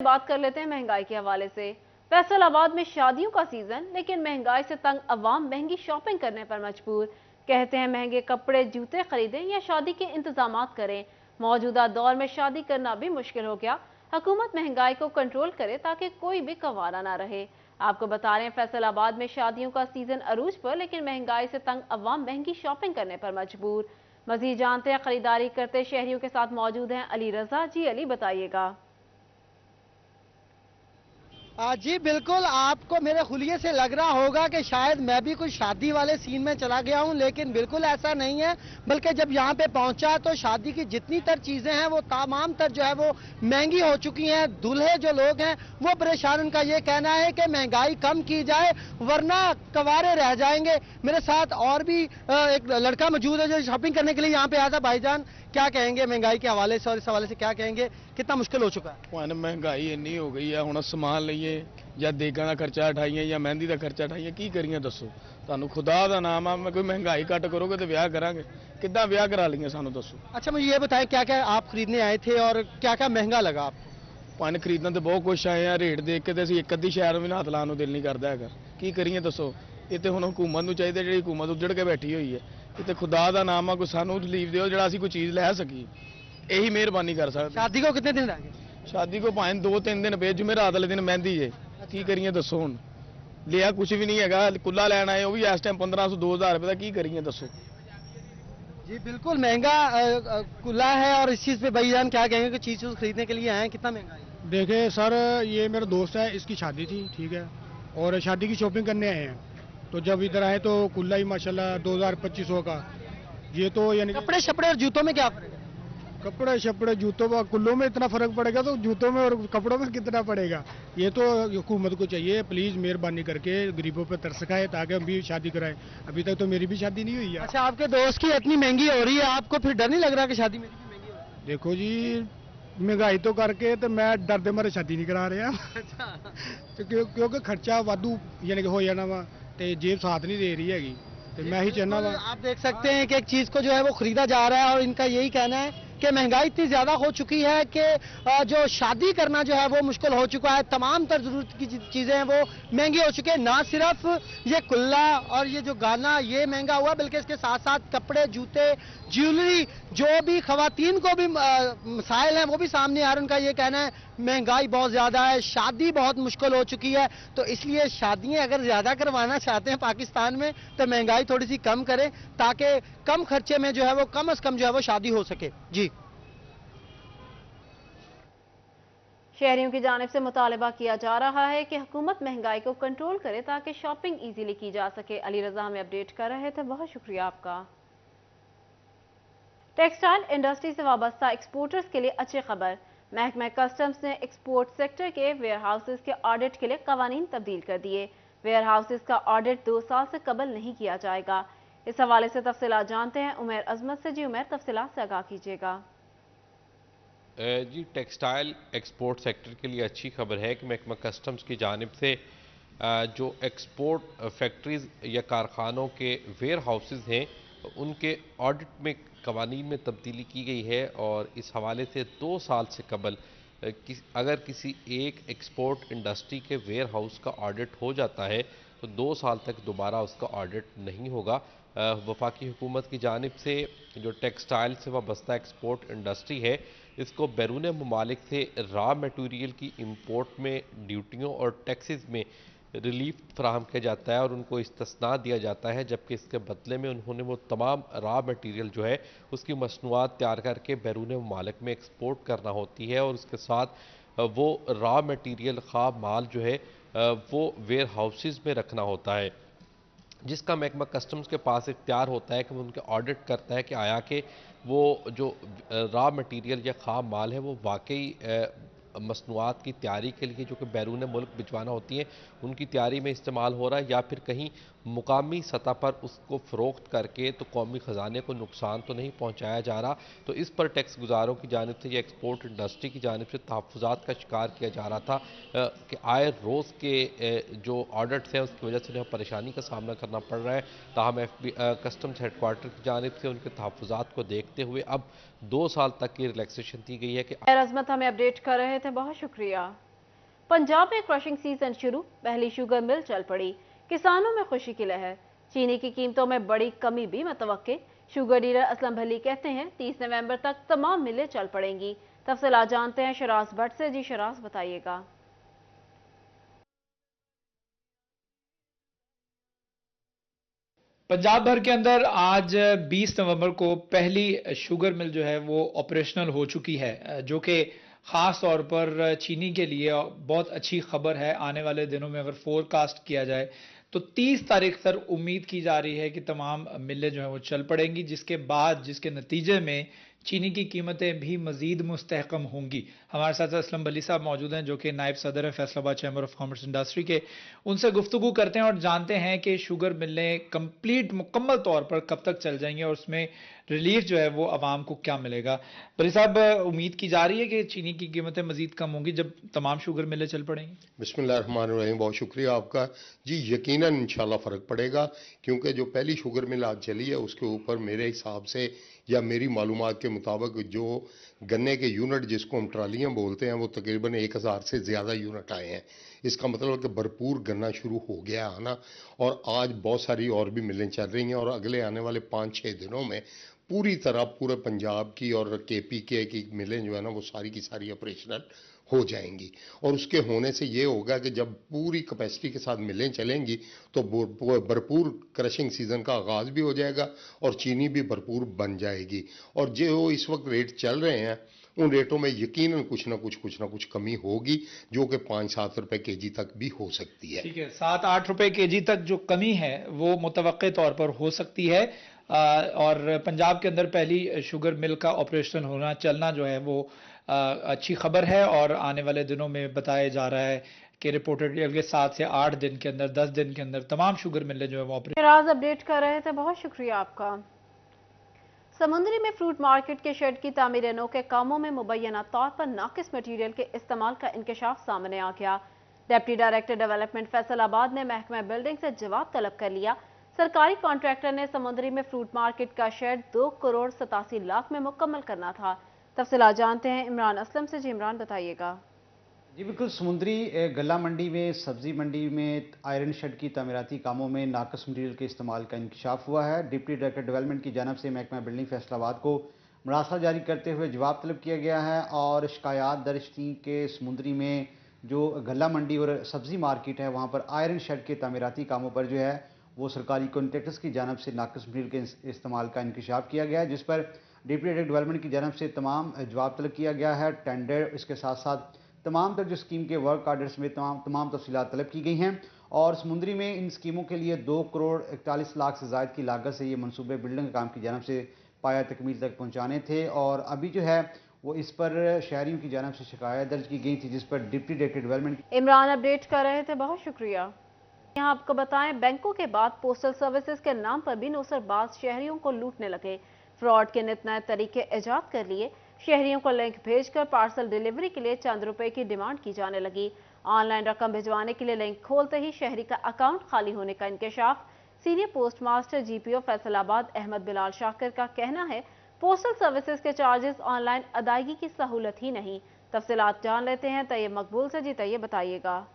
बात कर लेते हैं महंगाई के हवाले से। फैसलाबाद में शादियों का सीजन, लेकिन महंगाई से तंग अवाम महंगी शॉपिंग करने पर मजबूर। कहते हैं महंगे कपड़े जूते खरीदें या शादी के इंतजामात करें। मौजूदा दौर में शादी करना भी मुश्किल हो गया। हुकूमत महंगाई को कंट्रोल करे ताकि कोई भी कवारा ना रहे। आपको बता रहे हैं फैसलाबाद में शादियों का सीजन अरूज पर, लेकिन महंगाई से तंग अवाम महंगी शॉपिंग करने पर मजबूर। मजीद जानते हैं खरीदारी करते शहरियों के साथ मौजूद हैं अली रजा। जी अली, बताइएगा। जी बिल्कुल, आपको मेरे हुलिये से लग रहा होगा कि शायद मैं भी कुछ शादी वाले सीन में चला गया हूं, लेकिन बिल्कुल ऐसा नहीं है। बल्कि जब यहां पे पहुंचा तो शादी की जितनी तर चीजें हैं वो तमाम तर जो है वो महंगी हो चुकी हैं। दूल्हे जो लोग हैं वो परेशान, उनका ये कहना है कि महंगाई कम की जाए वरना कवारे रह जाएंगे। मेरे साथ और भी एक लड़का मौजूद है जो शॉपिंग करने के लिए यहाँ पे आया था। भाईजान, क्या कहेंगे महंगाई के हवाले से और इस हवाले से क्या कहेंगे, कितना मुश्किल हो चुका है? महंगाई इन्नी हो गई है, ਹੁਣ ਸਮਾਨ ਲਈਏ ਜਾਂ ਦੇਗਾਂ ਦਾ ਖਰਚਾ ਉਠਾਈਏ ਜਾਂ ਮਹਿੰਦੀ ਦਾ ਖਰਚਾ ਉਠਾਈਏ, ਕੀ ਕਰੀਏ ਦੱਸੋ। ਤੁਹਾਨੂੰ ਖੁਦਾ ਦਾ ਨਾਮ ਆ, ਮੈਂ ਕੋਈ ਮਹਿੰਗਾਈ ਘੱਟ ਕਰੋਗੇ ਤੇ ਵਿਆਹ ਕਰਾਂਗੇ, ਕਿੱਦਾਂ ਵਿਆਹ ਕਰਾ ਲਈਏ ਸਾਨੂੰ ਦੱਸੋ। अच्छा, मुझे ये बताएं क्या क्या आप खरीदने आए थे और क्या क्या महंगा लगा आपको? ਪਾਣੀ ਖਰੀਦਣ ਤੇ ਬਹੁਤ ਕੁਛ ਆਏ ਆ, ਰੇਟ ਦੇਖ ਕੇ ਤੇ ਅਸੀਂ ਇੱਕ ਅੱਧੀ ਸ਼ਹਿਰ ਵੀ ਨਾ ਹੱਥ ਲਾਉਣ ਨੂੰ ਦਿਲ ਨਹੀਂ ਕਰਦਾ ਹੈਗਾ। ਕੀ ਕਰੀਏ ਦੱਸੋ। ਇਹ ਤੇ ਹੁਣ ਹੁਕੂਮਤ ਨੂੰ ਚਾਹੀਦਾ, ਜਿਹੜੀ ਹੁਕੂਮਤ ਉੱਜੜ ਕੇ ਬੈਠੀ ਹੋਈ ਹੈ, ਇਹ ਤੇ ਖੁਦਾ ਦਾ ਨਾਮ ਆ, ਕੋਈ ਸਾਨੂੰ ਰਿਲੀਫ ਦਿਓ ਜਿਹੜਾ ਅਸੀਂ ਕੋਈ ਚੀਜ਼ ਲੈ ਸਕੀਏ। ਇਹੀ ਮਿਹਰਬਾਨੀ ਕਰ ਸਕਦੇ। शादी को कितने दिन रह गए? शादी को भावें 2-3 दिन पे, जुमेरात वाले दिन मेहंदी है। की करिए दसो। हुण लिया कुछ भी नहीं है, कुल्ला लैन आए, वो भी इस टाइम 1500-2000 रुपए का। की करिए दसो। जी बिल्कुल महंगा कुल्ला है। और इस चीज पे भाईजान क्या कहेंगे कि चीज खरीदने के लिए आए हैं, कितना महंगा है? देखिए सर, ये मेरा दोस्त है, इसकी शादी थी, ठीक है, और शादी की शॉपिंग करने आए हैं। तो जब इधर आए तो कुल्ला ही माशाल्लाह 2000-2500 का। ये तो यानी कपड़े शपड़े और जूतों में क्या फर्क है? कपड़े शपड़े जूतों में कुल्लों में इतना फर्क पड़ेगा तो जूतों में और कपड़ों में कितना पड़ेगा। ये तो हुकूमत को चाहिए, प्लीज मेहरबानी करके गरीबों पे तरस खाए ताकि हम भी शादी कराएं। अभी तक तो मेरी भी शादी नहीं हुई है। अच्छा, आपके दोस्त की इतनी महंगी हो रही है, आपको फिर डर नहीं लग रहा कि शादी मेरी भी महंगी हो रही है? देखो जी, महंगाई तो करके तो मैं डरते मारे शादी नहीं करा रहा। अच्छा। तो क्योंकि खर्चा वाधू यानी कि हो जाना वा, तो जेब साथ नहीं दे रही हैगी, तो मैं ही चाहना वा। आप देख सकते हैं कि एक चीज को जो है वो खरीदा जा रहा है और इनका यही कहना है कि महंगाई इतनी ज्यादा हो चुकी है कि जो शादी करना जो है वो मुश्किल हो चुका है। तमाम तर जरूरत की चीजें हैं वो महंगी हो चुकी है। ना सिर्फ ये कुल्ला और ये जो गाना ये महंगा हुआ, बल्कि इसके साथ साथ कपड़े, जूते, ज्वेलरी, जो भी खवातीन को भी मसाइल हैं वो भी सामने आ रहे हैं। उनका ये कहना है महंगाई बहुत ज्यादा है, शादी बहुत मुश्किल हो चुकी है। तो इसलिए शादियां अगर ज्यादा करवाना चाहते हैं पाकिस्तान में तो महंगाई थोड़ी सी कम करें ताकि कम खर्चे में जो है वो कम से कम जो है वो शादी हो सके। जी, शहरियों की जानिब से मुतालबा किया जा रहा है कि हुकूमत महंगाई को कंट्रोल करे ताकि शॉपिंग इजीली की जा सके। अली रजा हमें अपडेट कर रहे थे, बहुत शुक्रिया आपका। टेक्सटाइल इंडस्ट्री से वाबस्ता एक्सपोर्टर्स के लिए अच्छी खबर। महकमा कस्टम्स ने एक्सपोर्ट सेक्टर के वेयर हाउसेज के ऑडिट के लिए कवानीन तब्दील कर दिए। वेयर हाउसेज का ऑडिट 2 साल से कबल नहीं किया जाएगा। इस हवाले से तफसीलात जानते हैं उमैर अजमत से। जी उमैर, तफसीलात से आगाह कीजिएगा। जी, टेक्सटाइल एक्सपोर्ट सेक्टर के लिए अच्छी खबर है कि महकमा कस्टम्स की जानिब से जो एक्सपोर्ट फैक्ट्रीज या कारखानों के वेयर हाउसेज हैं उनके ऑडिट में कवानीन में तब्दीली की गई है। और इस हवाले से 2 साल से कबल अगर किसी एक एक्सपोर्ट इंडस्ट्री के वेयर हाउस का ऑडिट हो जाता है तो 2 साल तक दोबारा उसका ऑडिट नहीं होगा। वफाकी हुकूमत की जानिब से जो टेक्सटाइल से वाबस्ता एक्सपोर्ट इंडस्ट्री है इसको बैरून ममालिक से रॉ मटेरियल की इंपोर्ट में ड्यूटियों और टैक्सेस में रिलीफ फराहम किया जाता है और उनको इस्तिस्ना दिया जाता है, जबकि इसके बदले में उन्होंने वो तमाम रॉ मटेरियल जो है उसकी मसनूआत तैयार करके बैरून ममालिक में एक्सपोर्ट करना होती है। और उसके साथ वो रॉ मटेरियल खा माल जो है वो वेयर हाउसेज में रखना होता है, जिसका महकमा कस्टम्स के पास इख्तियार होता है कि वो उनके ऑडिट करता है कि आया कि वो जो रॉ मटेरियल या खाम माल है वो वाकई मसनूआत की तैयारी के लिए जो कि बैरून मुल्क भिजवाना होती हैं उनकी तैयारी में इस्तेमाल हो रहा है या फिर कहीं मुकामी सतह पर उसको फ़रोख्त करके तो कौमी ख़जाने को नुकसान तो नहीं पहुँचाया जा रहा। तो इस पर टैक्स गुजारों की जानिब से या एक्सपोर्ट इंडस्ट्री की जानिब से तहफ़्फ़ुज़ात का शिकार किया जा रहा था कि आए रोज़ के जो ऑडिट्स हैं उसकी वजह से जो परेशानी का सामना करना पड़ रहा है। ताहम कस्टम्स हेडक्वार्टर की जानिब से उनके तहफ़्फ़ुज़ात को देखते हुए अब 2 साल तक की रिलैक्सेशन दी गई है कि अजमत हमें अपडेट कर रहे थे, बहुत शुक्रिया। पंजाब में क्रशिंग सीजन शुरू, पहली शुगर मिल चल पड़ी, किसानों में खुशी की लहर। चीनी की कीमतों में बड़ी कमी भी मतवक्के। शुगर डीलर असलम भली कहते हैं 30 नवंबर तक तमाम मिलें चल पड़ेंगी। तफसीलात जानते हैं शराज भट्ट से। जी शराज, बताइएगा। पंजाब भर के अंदर आज 20 नवंबर को पहली शुगर मिल जो है वो ऑपरेशनल हो चुकी है, जो कि खास तौर पर चीनी के लिए बहुत अच्छी खबर है। आने वाले दिनों में अगर फोरकास्ट किया जाए तो 30 तारीख तक उम्मीद की जा रही है कि तमाम मिलें जो है वो चल पड़ेंगी, जिसके नतीजे में चीनी की कीमतें भी मजीद मुस्तहकम होंगी। हमारे साथ असलम भली साहब मौजूद हैं, जो कि नायब सदर हैं Faisalabad chamber of commerce industry के। उनसे गुफ्तगू करते हैं और जानते हैं कि शुगर मिलें मुकम्मल तौर पर कब तक चल जाएंगे और उसमें रिलीफ जो है वो आवाम को क्या मिलेगा। भली साहब, उम्मीद की जा रही है कि चीनी की कीमतें मजीद कम होंगी जब तमाम शुगर मिलें चल पड़ेंगी। बिस्मिल्लाहिर्रहमानिर्रहीम, बहुत शुक्रिया आपका। जी, यकीनन इंशाल्लाह फ़र्क पड़ेगा, क्योंकि जो पहली शुगर मिल आज चली है उसके ऊपर मेरे हिसाब से या मेरी मालूमात के मुताबिक जो गन्ने के यूनिट, जिसको हम ट्रालियाँ बोलते हैं, वो तकरीबन 1000 से ज़्यादा यूनिट आए हैं। इसका मतलब है कि भरपूर गन्ना शुरू हो गया है ना। और आज बहुत सारी और भी मिलें चल रही हैं और अगले आने वाले 5-6 दिनों में पूरी तरह पूरे पंजाब की और KPK की मिलें जो है ना वो सारी की सारी ऑपरेशनल हो जाएंगी। और उसके होने से ये होगा कि जब पूरी कैपेसिटी के साथ मिलें चलेंगी तो भरपूर क्रशिंग सीजन का आगाज़ भी हो जाएगा और चीनी भी भरपूर बन जाएगी। और जो इस वक्त रेट चल रहे हैं उन रेटों में यकीनन कुछ ना कुछ कमी होगी, जो कि 5-7 रुपए केजी तक भी हो सकती है। ठीक है, 7-8 रुपए केजी तक जो कमी है वो मुतवक्के तौर पर हो सकती है। और पंजाब के अंदर पहली शुगर मिल का ऑपरेशन चलना जो है वो अच्छी खबर है। और आने वाले दिनों में बताया जा रहा है कि रिपोर्टेड के 7 से 8 दिन के अंदर, 10 दिन के अंदर तमाम शुगर मिलें जो है वो ऑपरेशन। शराज अपडेट कर रहे थे, बहुत शुक्रिया आपका। समुद्री में फ्रूट मार्केट के शेड की तामीर के कामों में मुबैना तौर पर नाकिस मटीरियल के इस्तेमाल का इंकशाफ सामने आ गया। डिप्टी डायरेक्टर डेवलपमेंट फैसलाबाद ने महकमा बिल्डिंग से जवाब तलब कर लिया। सरकारी कॉन्ट्रैक्टर ने समुद्री में फ्रूट मार्केट का शेड 2 करोड़ 87 लाख में मुकम्मल करना था। तफसीलात जानते हैं इमरान असलम से। जी इमरान, बताइएगा। जी बिल्कुल, समुद्री गल्ला मंडी में, सब्जी मंडी में आयरन शेड की तमीराती कामों में नाकस मटीरियल के इस्तेमाल का इंकशाफ हुआ है। डिप्टी डायरेक्टर डेवलपमेंट की जानब से महकमा बिल्डिंग फैसलाबाद को मरासला जारी करते हुए जवाब तलब किया गया है और शिकायत दर्ज थी कि समुद्री में जो गल्ला मंडी और सब्जी मार्केट है वहाँ पर आयरन शेड के तमीराती कामों पर जो है वो सरकारी कॉन्ट्रैक्टर्स की जानब से नाकस मटीरियल के इस्तेमाल का इंकशाफ किया गया है, जिस पर डिप्टी डायरेक्टर डेवलपमेंट की जानब से तमाम जवाब तलब किया गया है। टेंडर, इसके साथ साथ तमाम तर जो स्कीम के वर्क आर्डर्स में तमाम तफसीलात तलब की गई हैं और समुद्री में इन स्कीमों के लिए 2 करोड़ 41 लाख से ज़ायद की लागत से ये मनसूबे बिल्डिंग काम की जानब से पाया तकमील तक पहुँचाने थे। और अभी जो है वो इस पर शहरियों की जानब से शिकायत दर्ज की गई थी, जिस पर deputy director development Imran update कर रहे थे, बहुत शुक्रिया। यहाँ आपको बताएं, बैंकों के बाद पोस्टल सर्विसेज के नाम पर भी नौसरबाज शहरियों को लूटने लगे। फ्रॉड के नित नए तरीके इजाद कर लिए। शहरियों को लिंक भेजकर पार्सल डिलीवरी के लिए चंद रुपए की डिमांड की जाने लगी। ऑनलाइन रकम भिजवाने के लिए लिंक खोलते ही शहरी का अकाउंट खाली होने का इंकशाफ। Senior post master GPO Faisalabad Ahmad Bilal Shakir का कहना है पोस्टल सर्विसेज के चार्जेस ऑनलाइन अदायगी की सहूलत ही नहीं। तफसीलात जान लेते हैं तैयब मकबूल से। जी तैयब, बताइएगा।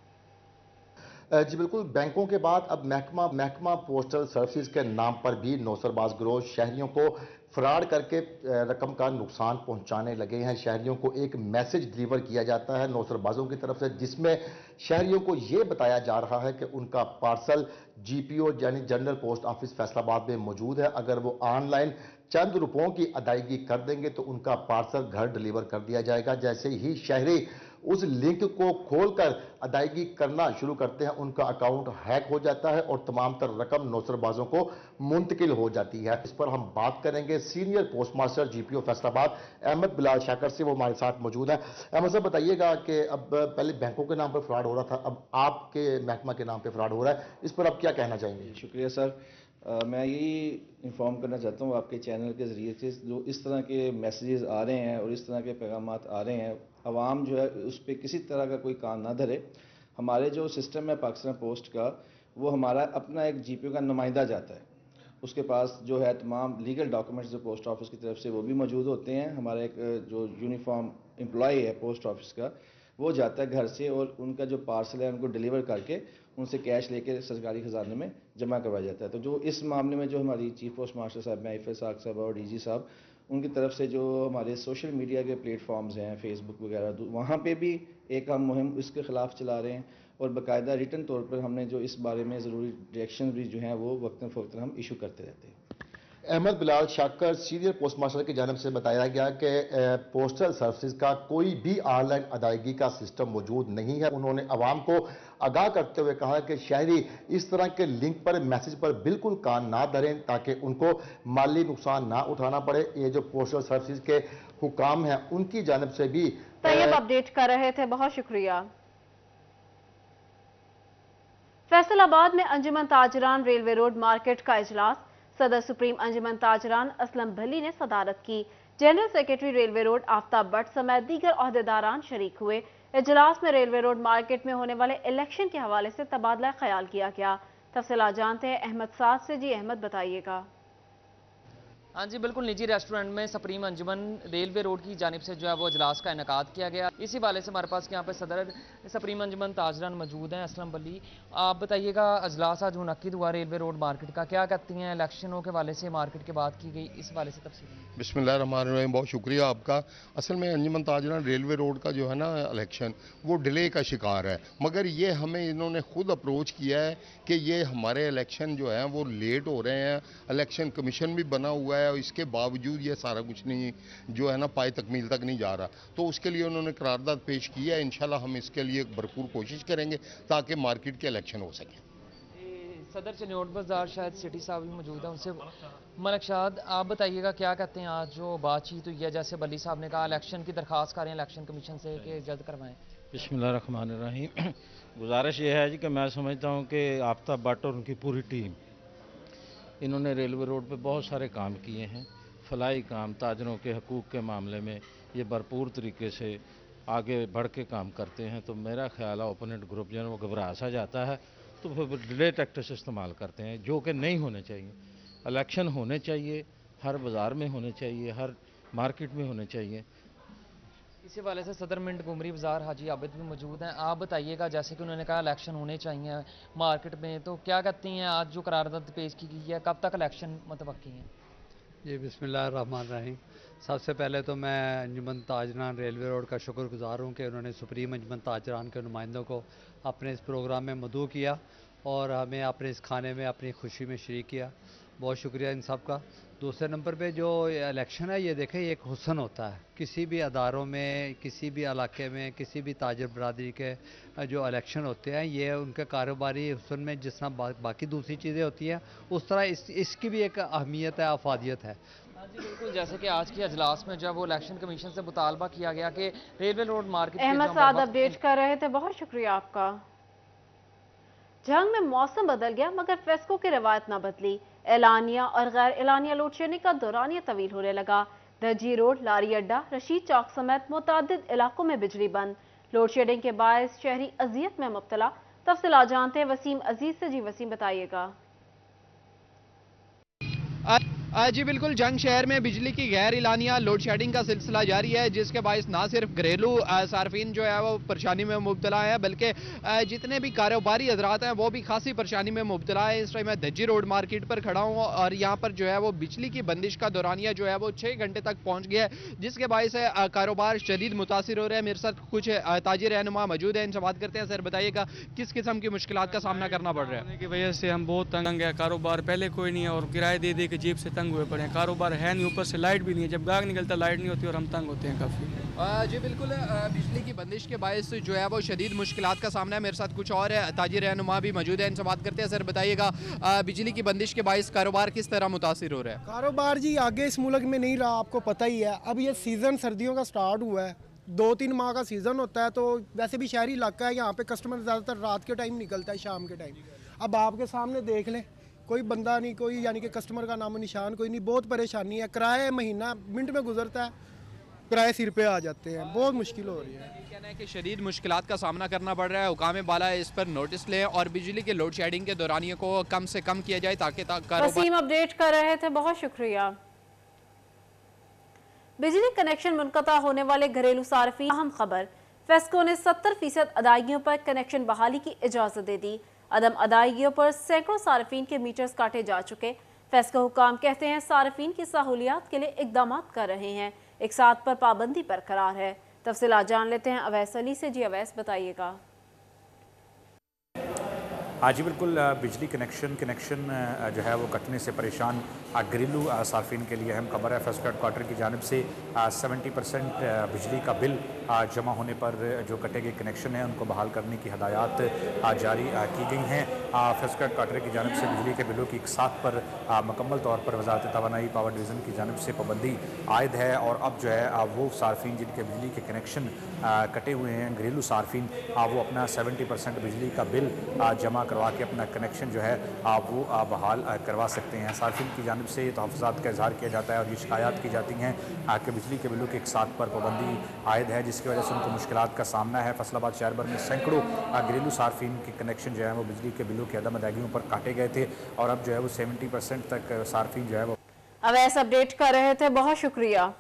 जी बिल्कुल, बैंकों के बाद अब महकमा पोस्टल सर्विसेज के नाम पर भी नौसरबाज गिरोह शहरियों को फ्रॉड करके रकम का नुकसान पहुंचाने लगे हैं। शहरियों को एक मैसेज डिलीवर किया जाता है नौसरबाजों की तरफ से, जिसमें शहरियों को ये बताया जा रहा है कि उनका पार्सल GPO यानी जनरल पोस्ट ऑफिस फैसलाबाद में मौजूद है। अगर वो ऑनलाइन चंद रुपयों की अदायगी कर देंगे तो उनका पार्सल घर डिलीवर कर दिया जाएगा। जैसे ही शहरी उस लिंक को खोलकर अदायगी करना शुरू करते हैं, उनका अकाउंट हैक हो जाता है और तमाम तर रकम नौसरबाजों को मुंतकिल हो जाती है। इस पर हम बात करेंगे senior post master GPO Faisalabad Ahmad Bilal Shakir से, वो हमारे साथ मौजूद है। अहमद साहब, बताइएगा कि अब पहले बैंकों के नाम पर फ्रॉड हो रहा था, अब आपके महकमा के नाम पर फ्रॉड हो रहा है, इस पर आप क्या कहना चाहेंगे? शुक्रिया सर। मैं यही इन्फॉर्म करना चाहता हूँ आपके चैनल के ज़रिए से, जो इस तरह के मैसेजेस आ रहे हैं और इस तरह के पैगामात आ रहे हैं, आवाम जो है उस पर किसी तरह का कोई कान ना धरे। हमारे जो सिस्टम है पाकिस्तान पोस्ट का, वो हमारा अपना एक GPO का नुमाइंदा जाता है, उसके पास जो है तमाम लीगल डॉक्यूमेंट्स जो पोस्ट ऑफिस की तरफ से वो भी मौजूद होते हैं। हमारा एक जो यूनिफॉर्म एम्प्लॉय है पोस्ट ऑफिस का, वो जाता है घर से और उनका जो पार्सल है उनको डिलीवर करके उनसे कैश लेके सरकारी खजाने में जमा करवाया जाता है। तो जो इस मामले में जो हमारी चीफ पोस्ट मास्टर साहब हैं IFS साहब और DG साहब, उनकी तरफ से जो हमारे सोशल मीडिया के प्लेटफॉर्म्स हैं फेसबुक वगैरह, वहाँ पे भी एक हम मुहिम इसके ख़िलाफ़ चला रहे हैं और बाकायदा रिटन तौर पर हमने जो इस बारे में ज़रूरी डायरेक्शन भी जो हैं वो वक्तन फ़वक्तन हम इशू करते रहते हैं। Ahmad Bilal शाकर senior post master की जानिब से बताया गया कि पोस्टल सर्विसेज का कोई भी ऑनलाइन अदायगी का सिस्टम मौजूद नहीं है। उन्होंने आवाम को आगाह करते हुए कहा कि शहरी इस तरह के लिंक पर मैसेज पर बिल्कुल कान ना धरें ताकि उनको माली नुकसान ना उठाना पड़े। ये जो पोस्टल सर्विसेज के हुकाम हैं उनकी जानिब से भी तैयब अपडेट कर रहे थे, बहुत शुक्रिया। फैसलाबाद में अंजुमन ताजरान रेलवे रोड मार्केट का इजलास, सदर सुप्रीम अंजुमन ताजरान असलम भली ने सदारत की। General secretary railway road Aftab Bhatt समेत दीगर ओहदेदारान शरीक हुए। इजलास में रेलवे रोड मार्केट में होने वाले इलेक्शन के हवाले से तबादला ख्याल किया गया। तफसीलात जानते हैं अहमद साद से। जी अहमद, बताइएगा। हाँ जी बिल्कुल, निजी रेस्टोरेंट में सुप्रीम अंजुमन रेलवे रोड की जानिब से जो है वो इजलास का इनेकाद किया गया। इसी वाले से हमारे पास यहाँ पे सदर सुप्रीम अंजुमन ताजरान मौजूद हैं, असलम बली। आप बताइएगा, इजलास आज मुनक्किद हुआ रेलवे रोड मार्केट का, क्या कहती हैं इलेक्शनों के वाले से मार्केट के बात की गई, इस वाले से तफसील। बिस्मिल्लाहिर्रहमानिर्रहीम, बहुत शुक्रिया आपका। असल में अंजुमन ताजरान रेलवे रोड का जो है ना इलेक्शन, वो डिले का शिकार है, मगर ये हमें इन्होंने खुद अप्रोच किया है कि ये हमारे इलेक्शन जो है वो लेट हो रहे हैं। इलेक्शन कमीशन भी बना हुआ है और इसके बावजूद ये सारा कुछ नहीं जो है ना पाए तकमील तक नहीं जा रहा, तो उसके लिए उन्होंने करारदाद पेश की है। इंशाल्लाह हम इसके लिए भरपूर कोशिश करेंगे ताकि मार्केट के इलेक्शन हो सके। सदर चन्योट बाजार शायद सिटी साहब भी मौजूद है, उनसे मलक शाद, आप बताइएगा क्या कहते हैं आज जो बातचीत हुई है, जैसे बली साहब ने कहा इलेक्शन की दरख्वास्त करें इलेक्शन कमीशन से कि जल्द करवाएं। बिस्मिल्लाहिर्रहमानिर्रहीम, गुजारिश ये है जी कि मैं समझता हूँ कि आफ्ताब भट्ट और उनकी पूरी टीम, इन्होंने रेलवे रोड पे बहुत सारे काम किए हैं, फलाई काम, ताजरों के हकूक़ के मामले में ये भरपूर तरीके से आगे बढ़ के काम करते हैं। तो मेरा ख्याल है ओपोनेंट ग्रुप जो है वो घबरा सा जाता है तो फिर डिले टैक्टिक्स इस्तेमाल करते हैं, जो कि नहीं होने चाहिए। इलेक्शन होने चाहिए, हर बाज़ार में होने चाहिए, हर मार्केट में होने चाहिए। इसी वाले से सदर मिंट गुमरी बाजार हाजी आबिद भी मौजूद हैं। आप बताइएगा, जैसे कि उन्होंने कहा इलेक्शन होने चाहिए मार्केट में, तो क्या कहती हैं आज जो करारदाद पेश की गई है, कब तक इलेक्शन मुतवक्की हैं? जी बिस्मिल्लाहिर्रहमानिर्रहीम, सबसे पहले तो मैं अंजुमन ताजरान रेलवे रोड का शुक्रगुजार हूँ कि उन्होंने सुप्रीम अंजुमन ताजरान के नुमाइंदों को अपने इस प्रोग्राम में मदऊ किया और हमें अपने इस खाने में अपनी खुशी में शरीक किया। बहुत शुक्रिया इन सब का। दूसरे नंबर पे जो इलेक्शन है, ये देखें, ये एक हुस्न होता है किसी भी अदारों में, किसी भी इलाके में, किसी भी ताजर बरादरी के जो इलेक्शन होते हैं, ये उनके कारोबारी हुस्न में जिस तरह बाकी दूसरी चीज़ें होती हैं उस तरह इसकी भी एक अहमियत है, अफादियत है। जी बिल्कुल, जैसे कि आज के अजलास में जब वो इलेक्शन कमीशन से मुतालबा किया गया कि रेलवे रोड मार्केट। अहमद साद अपडेट कर रहे थे, बहुत शुक्रिया आपका। जंग में मौसम बदल गया मगर फेस्को की रवायत ना बदली। एलानिया और गैर एलानिया लोड शेडिंग का दौरानिया तवील होने लगा। दर्जी रोड, लारी अड्डा, रशीद चौक समेत मुतअद्दिद इलाकों में बिजली बंद। लोड शेडिंग के बायस शहरी अजियत में मुब्तला। तफसीलात जानते हैं वसीम अजीज से। जी वसीम, बताइएगा। जी बिल्कुल, जंग शहर में बिजली की गैर इलानिया लोड शेडिंग का सिलसिला जारी है, जिसके बायस ना सिर्फ घरेलू सार्फिन जो है वो परेशानी में मुब्तला है, बल्कि जितने भी कारोबारी हजरात हैं वो भी खासी परेशानी में मुब्तला है। इस टाइम मैं दर्जी रोड मार्केट पर खड़ा हूँ और यहाँ पर जो है वो बिजली की बंदिश का दौरानिया जो है वो 6 घंटे तक पहुँच गया है, जिसके बायस कारोबार शदीद मुतासिर हो रहे हैं। मेरे साथ कुछ ताजिर रहनुमा मौजूद है, इनसे बात करते हैं। सर बताइएगा, किस किस्म की मुश्किलात का सामना करना पड़ रहा है? की वजह से हम बहुत तंग है, कारोबार पहले कोई नहीं है और किराए दे दे के जेब से तंग हुए पड़े हैं, कारोबार है नहीं, ऊपर से लाइट भी नहीं है, जब गाग निकलता लाइट नहीं होती और हम तंग होते हैं काफ़ी। जी बिल्कुल, बिजली की बंदिश के बायस जो है वो शदीद मुश्किलात का सामना है। मेरे साथ कुछ और ताजिर रहनुमा भी मौजूद है, इनसे बात करते हैं। सर बताइएगा, बिजली की बंदिश के बायस कारोबार किस तरह मुतासिर हो रहा है? कारोबार जी आगे इस मुल्क में नहीं रहा, आपको पता ही है। अब ये सीज़न सर्दियों का स्टार्ट हुआ है, 2-3 माह का सीज़न होता है, तो वैसे भी शहरी इलाका है, यहाँ पे कस्टमर ज़्यादातर रात के टाइम निकलता है, शाम के टाइम। अब आपके सामने देख लें, कोई बंदा नहीं, कोई यानी कि कस्टमर का नामो निशान कोई नहीं, बहुत परेशानी है। किराया महीना मिनट में गुजरता है, किराए सिर पे आ जाते हैं, बहुत मुश्किल हो रही है। कहना है कि शदीद मुश्किलात का सामना करना पड़ रहा है। हुकाम बाला इस पर नोटिस लें और बिजली के लोड शेडिंग के दौरानियों को कम से कम किया जाए ताकि वसीम अपडेट कर रहे थे, बहुत शुक्रिया। बिजली कनेक्शन मुनक़ता होने वाले घरेलू सार्फिन, अहम खबर। फेस्को ने 70% अदायगियों पर कनेक्शन बहाली की इजाज़त दे दी। अदम अदायगियों पर सैकड़ों सार्फिन के मीटर्स काटे जा चुके। फेस्को हुकाम कहते हैं सार्फिन की सहूलियात के लिए इकदाम कर रहे हैं, एक साथ पर पाबंदी बरकरार है। तफसीलात जान लेते हैं अवैस अली से। जी अवैस, बताइएगा। हाँ जी बिल्कुल, बिजली कनेक्शन जो है वो कटने से परेशान घरेलू सार्फिन के लिए अहम खबर है। फेस्को हेडक्वार्टर की जानिब से 70% बिजली का बिल जमा होने पर जो कटे गए कनेक्शन हैं उनको बहाल करने की हदायत जारी की गई हैं। फेस्को हेडक्वार्टर की जानिब से बिजली के बिलों की एक साथ पर मुकम्मल तौर पर वजारत तवानाई पावर डिवीज़न की जानिब से पाबंदी आयद है और अब जो है वो सार्फिन जिनके बिजली के कनेक्शन कटे हुए हैं, घरेलू सार्फिन, वो अपना 70% बिजली का बिल जमा करवा के अपना कनेक्शन जो है वो बहाल करवा सकते हैं। सार्फिन की जानिब से तहफ़्फ़ुज़ात का इजहार किया जाता है और ये शिकायत की जाती हैं कि बिजली के बिलों के एक साथ पर पाबंदी आयद है, जिसकी वजह से उनको मुश्किलात का सामना है। फैसलाबाद शहर भर में सैकड़ों घरेलू सार्फिन के कनेक्शन जो है वो बिजली के बिलों की अदम अदायगियों पर काटे गए थे और अब जो है वो 70% तक सार्फिन जो है वो अवैस अपडेट कर रहे थे, बहुत शुक्रिया।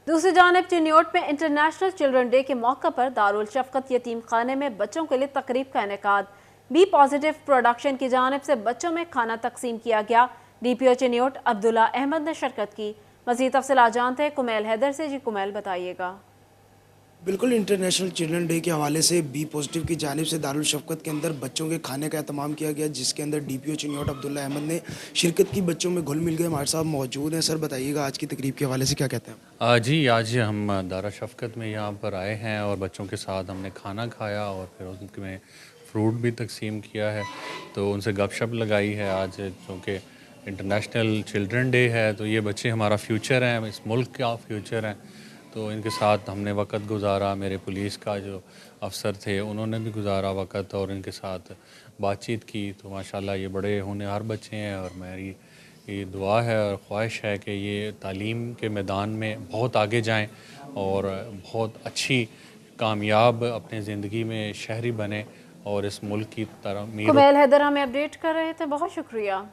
दूसरी जानिब चिन्योट में इंटरनेशनल चिल्ड्रन डे के मौके पर दारुल शफ़क़त यतीम खाने में बच्चों के लिए तकरीब का इनेकाद। बी पॉजिटिव प्रोडक्शन की जानिब से बच्चों में खाना तकसीम किया गया। DPO चिन्योट अब्दुल्ला अहमद ने शिरकत की। मज़ीद तफ़सीलात जानते हैं कुमैल हैदर से। जी कुमैल, बताइएगा। बिल्कुल, इंटरनेशनल चिल्ड्रन डे के हवाले से बी पॉजिटिव की जानिब से दारुल शफ़क़त के अंदर बच्चों के खाने का एहतमाम किया गया, जिसके अंदर DPO चिन्योट अब्दुल्ला अहमद ने शिरकत की। बच्चों में घुल मिल गए। हमारे साथ मौजूद हैं। सर बताइएगा आज की तकरीब के हवाले से क्या कहते हैं? जी, आज हम दारुल शफ़क़त में यहाँ पर आए हैं और बच्चों के साथ हमने खाना खाया और फिर उसमें फ्रूट भी तकसीम किया है, तो उनसे गपशप लगाई है। आज चूँकि इंटरनेशनल चिल्ड्रन डे है तो ये बच्चे हमारा फ्यूचर हैं, इस मुल्क का फ्यूचर हैं, तो इनके साथ हमने वक़्त गुजारा। मेरे पुलिस का जो अफसर थे उन्होंने भी गुजारा वक़्त और इनके साथ बातचीत की। तो माशाल्लाह ये बड़े होनहार बच्चे हैं और मेरी ये दुआ है और ख्वाहिश है कि ये तालीम के मैदान में बहुत आगे जाएं और बहुत अच्छी कामयाब अपनी ज़िंदगी में शहरी बने और इस मुल्क की तरह कुमैल हैदर हमें अपडेट कर रहे थे, बहुत शुक्रिया।